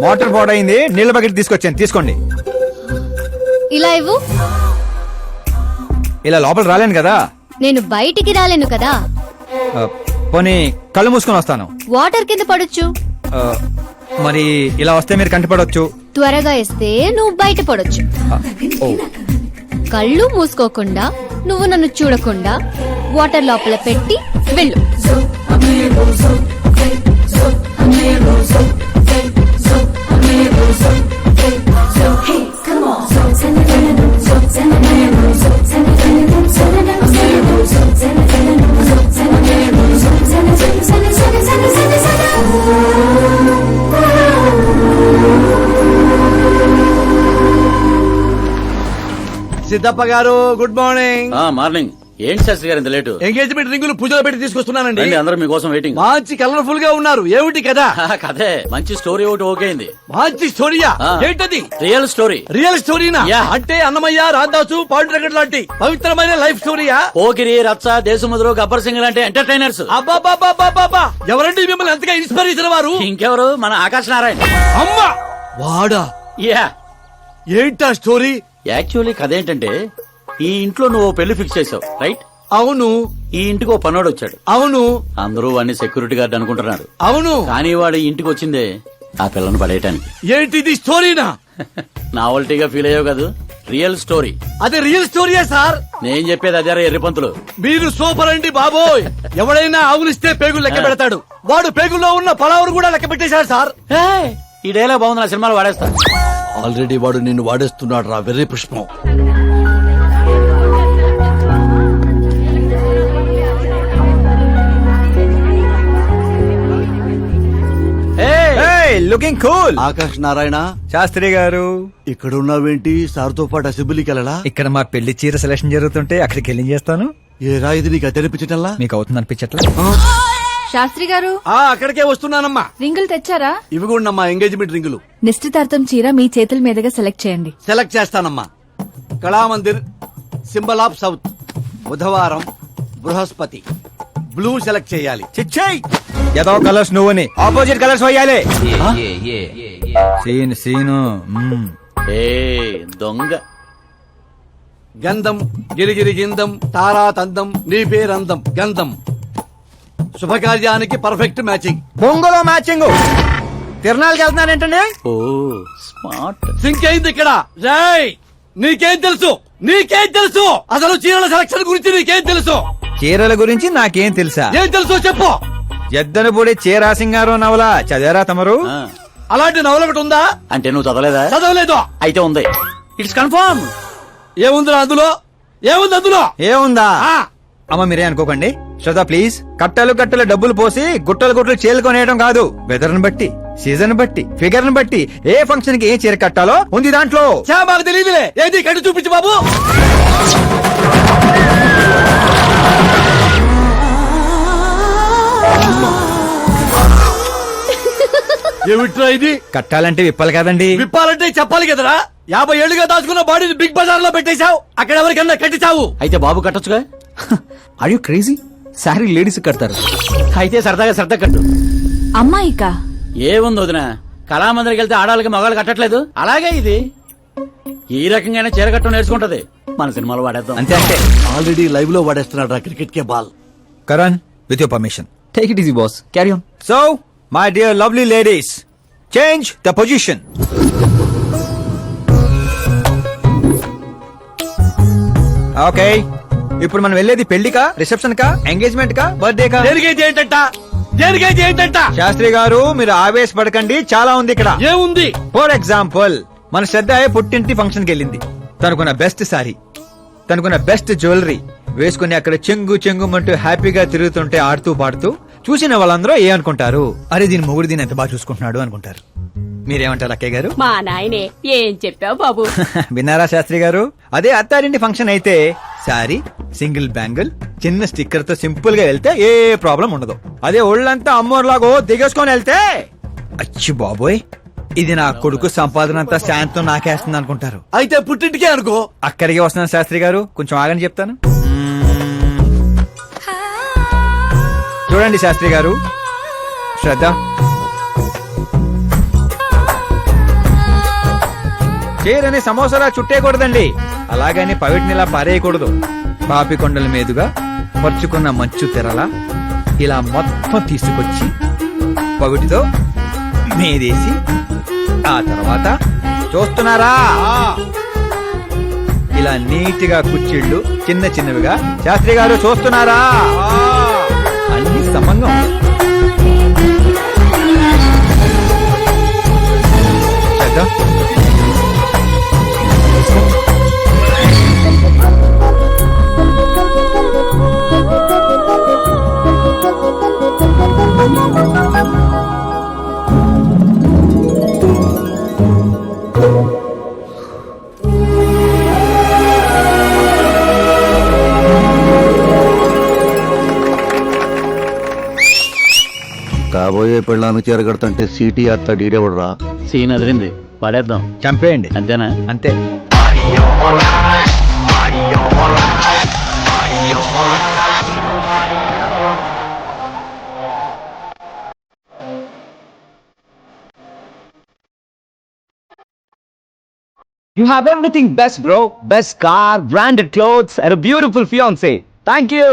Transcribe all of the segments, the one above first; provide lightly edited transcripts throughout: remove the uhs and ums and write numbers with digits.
Motor పాడైంది, నీళ్ళ bucket తీసుకొచ్చాను, తీసుకోండి. ఇలా ఇవ్వు. ఇలా లోపల రాలేను కదా. నేను బయటికి రాలేను కదా. పోనీ కళ్ళు మూసుకొని వస్తాను. వాటర్ కింద పడొచ్చు. మరి ఇలా వస్తే మీరు కంటపడవచ్చు. త్వరగా ఇస్తే నువ్వు బయట పడొచ్చు. కళ్ళు మూసుకోకుండా నువ్వు నన్ను చూడకుండా వాటర్ లోపల పెట్టి వెళ్ళు. సిద్ధప్ప గారు, గుడ్ మార్నింగ్. మార్నింగ్. ఏంటి శాస్త్రి గారు ఇంత లేటు? ఎంగేజ్మెంట్ రింగులు పూజలో పెట్టి తీసుకొస్తున్నానండి. అందరూ మీకోసం వెయిటింగ్. మంచి కలర్ఫుల్ గా ఉన్నారు. ఏమిటి కదా? కదే, మంచి స్టోరీ ఒకటి ఓకే అయింది. మంచి స్టోరీయా? ఏంటది? Real story. రియల్ స్టోరీనా? అంటే అన్నమయ్య, రాధాసు, పాండురంగడ్ లాంటి పవిత్రమైన లైఫ్ స్టోరీయా? పోకిరి, రచ్చ, దేశముద్రు, గబ్బర్ సింగ్ లాంటి ఎంటర్టైనర్స్. అబ్బాబాబాబాబా, ఎవరండి మిమ్మల్ని ఎంతగా ఇన్స్పైర్ చేసిన వారు? ఇంకెవరు, మన ఆకాశ్ నారాయణ. అమ్మా వాడా? యా. ఏంటా స్టోరీ? యాక్చువల్లీ కథ ఏంటంటే, ఈ ఇంట్లో నువ్వు పెళ్లి ఫిక్స్ చేసావు, రైట్? అవును. ఈ ఇంటికి ఓ పనోడు వచ్చాడు. అవును. అందరూ వాడిని సెక్యూరిటీ గార్డ్ అనుకుంటున్నారు. అవును. కానీ వాడు ఇంటికి వచ్చిందే ఆ పిల్లను పడేయటానికి. ఏంటిది స్టోరీనా? నావల్టీగా ఫీల్ అయ్యావు కదా. Real story. అదే రియల్ స్టోరీయా సార్? నేను చెప్పేది అదే ఎర్రిపంతులు. మీరు సూపర్ అండి బాబోయ్. ఎవడైనా ఆవులిస్తే పేగులు లెక్క పెడతాడు. వాడు పేగుల్లో ఉన్న పలావురు కూడా లెక్క పెట్టేశాడు సార్. ఈ డైలాగ్ బాగుంది, నా సినిమాలో వాడేస్తా. ఆల్రెడీ వాడు నిన్ను వాడేస్తున్నాడు రా వెర్రి పుష్పం. Looking cool. ఆకాశ్ నారాయణ శాస్త్రి గారు, ఇక్కడ ఉన్నావేంటి? సార్తో పాటు అసెంబ్లీకి వెళ్ళలా? ఇక్కడ మా పెళ్లి చీర సెలక్షన్ జరుగుతుంటే అక్కడికి వెళ్ళి చేస్తాను. ఏ రాయిది నీకు తెరిపించటల్లా? మీకు అవుతుంది అనిపించట్లా? శాస్త్రి గారు, అక్కడికే వస్తున్నానమ్మా. రింగులు తెచ్చారా? ఇవి కూడా ఎంగేజ్మెంట్ రింగులు. నిశ్చితార్థం చీర మీ చేతుల మీదుగా సెలెక్ట్ చేయండి. సెలెక్ట్ చేస్తానమ్మా. కళామందిర్, సింబల్ ఆఫ్ సౌత్, బుధవారం, బృహస్పతి. బ్లూ సెలెక్ట్ చేయాలి. చిచ్చాయి ఏదో కలర్స్ నువ్వుని ఆపోజిట్ కలర్స్ వేయాలి. సీను దొంగ. గంధం, గిరిగిరి గిందం, తారా తందం, నీ పేరందం గంధం. శుభకార్యానికి పర్ఫెక్ట్ మ్యాచింగ్. బొంగులో మ్యాచింగ్. తిరణాలకి వెళ్తున్నానంటే ఓ స్మార్ట్. సింక్ అయింది ఇక్కడ. జై, నీకేం తెలుసు? నీకేం తెలుసు? అసలు చీరల సెలక్షన్ గురించి నీకేం తెలుసు? చీరల గురించి నాకేం తెలుసా? ఏం తెలుసు చెప్పు. ఎద్దను పొడి చీరా సింగారో నవల చదివారా తమరు? అలాంటి నవల ఒకటి ఉందా? అంటే నువ్వు చదవలేదా? చదవలేదు. అయితే ఉంది. It's confirm. ఏముందిరా అందులో? ఏముంది అందులో? ఏముందా? అమ్మ మీరే అనుకోకండి. శ్రద్ధ ప్లీజ్. కట్టలు కట్టలు డబ్బులు పోసి గుట్టలు గుట్టలు చీరలు కొనేయడం కాదు. వెదర్ ని బట్టి, సీజన్ బట్టి, ఫిగర్ ని బట్టి ఏ ఫంక్షన్ కి ఏ చీర కట్టాలో ఉంది దాంట్లో. మాకు తెలియదులే. ఏది కట్టి చూపించు బాబు. ఏమిట్రా ఇది? కట్టాలంటే విప్పాలి కదండి. విప్పాలంటే చెప్పాలి కదరా. 50 ఏళ్లుగా దాచుకున్న బాడీని బిగ్ బజార్ లో పెట్టేశావు. అక్కడ ఎవరికన్నా కట్టించావు. అయితే బాబు కట్టొచ్చుగా. Are you crazy? Sorry ladies కడతారు. అయితే సరదాగా సరదా కట్టు. అమ్మాయికా? ఏముంది వదిన, కళామందిరికి వెళ్తే ఆడాలకి మగాళ్ళు కట్టట్లేదు, అలాగే ఇది ఈ రకంగా చీర కట్టడం నేర్చుకుంటది. మన సినిమాలో వాడేద్దాం. అంతే అంతే. ఆల్రెడీ లైవ్ లో వాడేస్తున్నాడు రా క్రికెట్ కే ball. Karan, with your permission. Take it easy, boss. Carry on. So, my dear lovely ladies, change the position. Okay. ఇప్పుడు మనం వెళ్ళేది పెళ్లికా, రిసెప్షన్ కా, ఎంగేజ్మెంట్ కా, బర్త్డే కా? దేనికైతే ఏంటంట? శాస్త్రి గారు మీరు ఆవేశపడకండి, చాలా ఉంది ఇక్కడ. ఏముంది? ఫర్ ఎగ్జాంపుల్, మన శ్రద్ధ పుట్టింటి ఫంక్షన్ కి వెళ్ళింది. తనకున్న బెస్ట్ సారీ, తనకున్న బెస్ట్ జ్యువెలరీ వేసుకుని అక్కడ చెంగు చెంగుమంటూ హ్యాపీగా తిరుగుతుంటే ఆడుతూ పాడుతూ చూసిన వాళ్ళందరూ ఏ అనుకుంటారు? అరే దీని మొగుడు దీన్ని ఎంత బాగా చూసుకుంటున్నాడు అనుకుంటారు. మీరేమంటారు అక్కయ్య గారు? మా నాయనే ఏం చెప్పావు బాబు. విన్నారా శాస్త్రి గారు? అదే అత్తారింటి ఫంక్షన్ అయితే సారీ, సింగిల్ బ్యాంగిల్, చిన్న స్టిక్కర్ తో సింపుల్ గా వెళ్తే ఏ ప్రాబ్లం ఉండదు. అదే ఒళ్ళంతా అమ్మోర్లాగో దిగేసుకొని వెళ్తే అచ్చి బాబోయ్ ఇది నా కొడుకు సంపాదన అంతా శాంతం నాకేస్తుంది అనుకుంటారు. అయితే పుట్టింటికే అనుకో. అక్కడికి వస్తున్నాను శాస్త్రి గారు, కొంచెం ఆగని చెప్తాను. చూడండి శాస్త్రి గారు, శ్రద్ధ చైర్ అని సమోసాలా చుట్టేయకూడదండి. అలాగని పవిటినిలా పారేయకూడదు. పాపి కొండల మీదుగా పరుచుకున్న మంచు తెరలా ఇలా మొత్తం తీసుకొచ్చి పవిటితో మీదేసి ఆ తర్వాత చూస్తున్నారా ఇలా నీటిగా కుర్చీళ్ళు చిన్న చిన్నవిగా. శాస్త్రి గారు చూస్తున్నారా? అన్ని సమంగా ఉన్నాయి. చేద్దాం. కాబోయే పెళ్ళానికి చేరగడుతుంటే సీటీ అత్త డీడేవడరా. సీన్ అదిరింది, పడేద్దాం. చంపేయండి. అంతేనా? అంతే. You have everything best, bro. Best car, branded clothes, and a beautiful fiance. Thank you.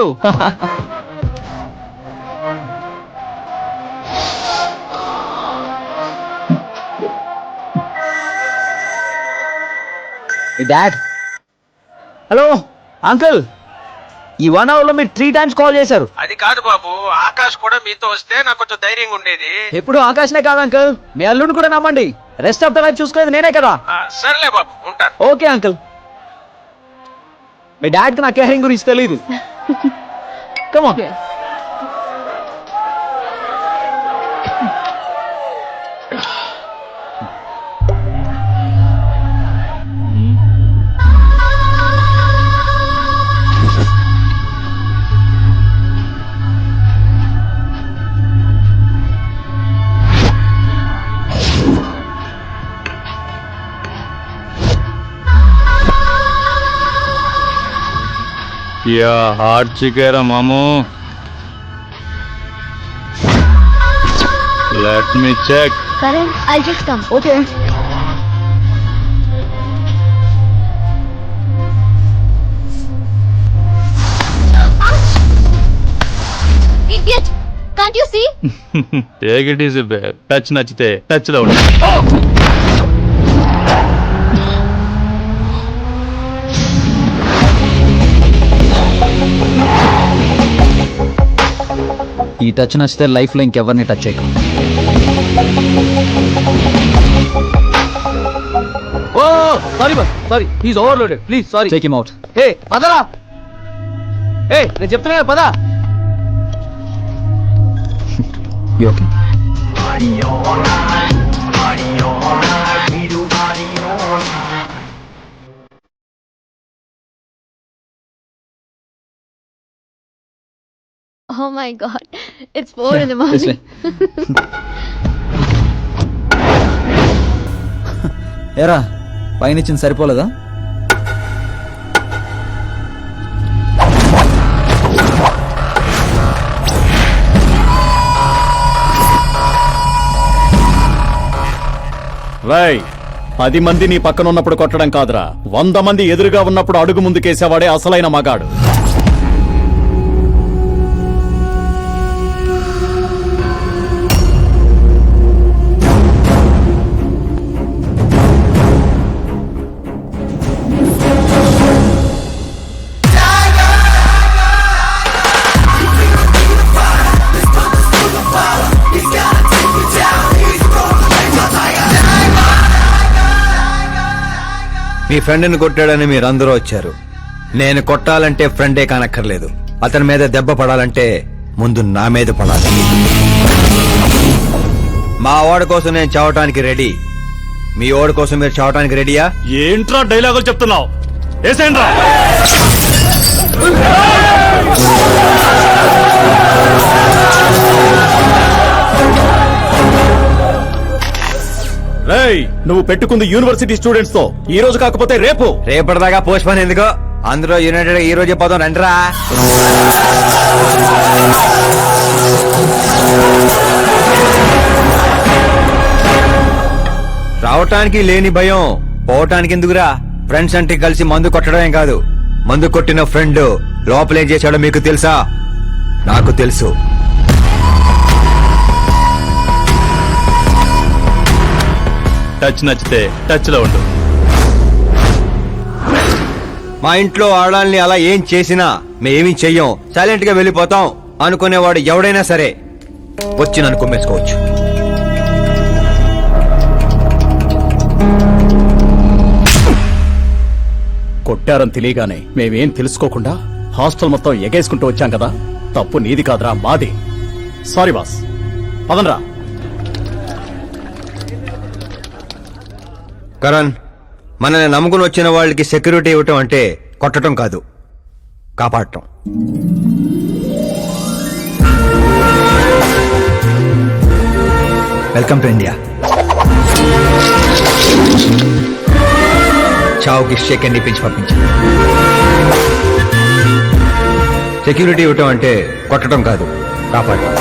Hey, Dad. Hello, Uncle. ఈ 1 hour లో మీరు 3 times కాల్ చేశారు. అది కాదు బాబు, ఆకాష్ కూడా మీతో వస్తే నాకు కొంచెం ధైర్యంగా ఉండేది. ఎప్పుడు ఆకాశనే కాదు అంకుల్, మీ అల్లుడిని కూడా నమ్మండి. రెస్ట్ ఆఫ్ ద లైఫ్ చూసుకునేది నేనే కదా. సర్లే బాబు, ఉంటాను. Okay uncle. మీ డాడ్ కి నా కేరింగ్ గురించి తెలియదు. Come on. Yeah, hard chicken, mamu. Let me check. Karan, I'll just come. Okay. Idiot! Can't you see? Take it easy, babe. Touch nachite. Touch lo. ఈ టచ్ నచ్చితే life లో ఇంకెవరిని touch చేయకు. Oh sorry బాబు, sorry. He's overloaded. Please sorry. Take him out. Hey పదరా. Hey నేను చెప్తున్నా పద. You okay? Oh my god. It's 4 in the morning. ఏరా పైనిచ్చింది సరిపోలేదా? రై 10 మంది నీ పక్కన ఉన్నప్పుడు కొట్టడం కాదురా, 100 మంది ఎదురుగా ఉన్నప్పుడు అడుగు ముందుకేసేవాడే అసలైన మగాడు. మీ ఫ్రెండ్ని కొట్టాడని మీరందరూ వచ్చారు. నేను కొట్టాలంటే ఫ్రెండే కానక్కర్లేదు. అతని మీద దెబ్బ పడాలంటే ముందు నా మీద పడాలి. మా వాడి కోసం నేను చావటానికి రెడీ. మీ వాడి కోసం మీరు చావటానికి రెడీయా? ఏంట్రా డైలాగులు చెప్తున్నావు? ఏసేంట్రా. రేయ్ నువ్వు పెట్టుకుంది యూనివర్సిటీ స్టూడెంట్స్ తో, ఈ రోజు కాకపోతే రేపు. రేపటిదాకా పోస్ట్ పోన్ ఎందుకో, అందరూ యునైటెడ్ ఈ రోజే పోదాం రండిరా. రావటానికి లేని భయం పోవటానికి ఎందుకురా? ఫ్రెండ్స్ అంటే కలిసి మందు కొట్టడమేం కాదు, మందు కొట్టిన ఫ్రెండ్ లోపలేం చేశాడో మీకు తెలుసా? నాకు తెలుసు. టచ్ నచ్చితే టచ్ లో ఉండు. మా ఇంట్లో ఆడాలని అలా ఏం చేసినా మేమేమీ చెయ్యం, సైలెంట్ గా వెళ్ళిపోతాం అనుకునేవాడు ఎవడైనా సరే వచ్చి నన్ను కుమ్మేసుకోవచ్చు. కొట్టారని తెలియగానే మేమేం తెలుసుకోకుండా హాస్టల్ మొత్తం ఎగేసుకుంటూ వచ్చాం కదా, తప్పు నీది కాదురా, మాది. Sorry boss, పదనరా. కరణ్, మనల్ని నమ్ముకుని వచ్చిన వాళ్ళకి సెక్యూరిటీ ఇవ్వటం అంటే కొట్టడం కాదు, కాపాడటం. Welcome to India. చావుకి షేక్ అండ్ ఇప్పించి పంపించాను. సెక్యూరిటీ ఇవ్వటం అంటే కొట్టడం కాదు, కాపాడటం.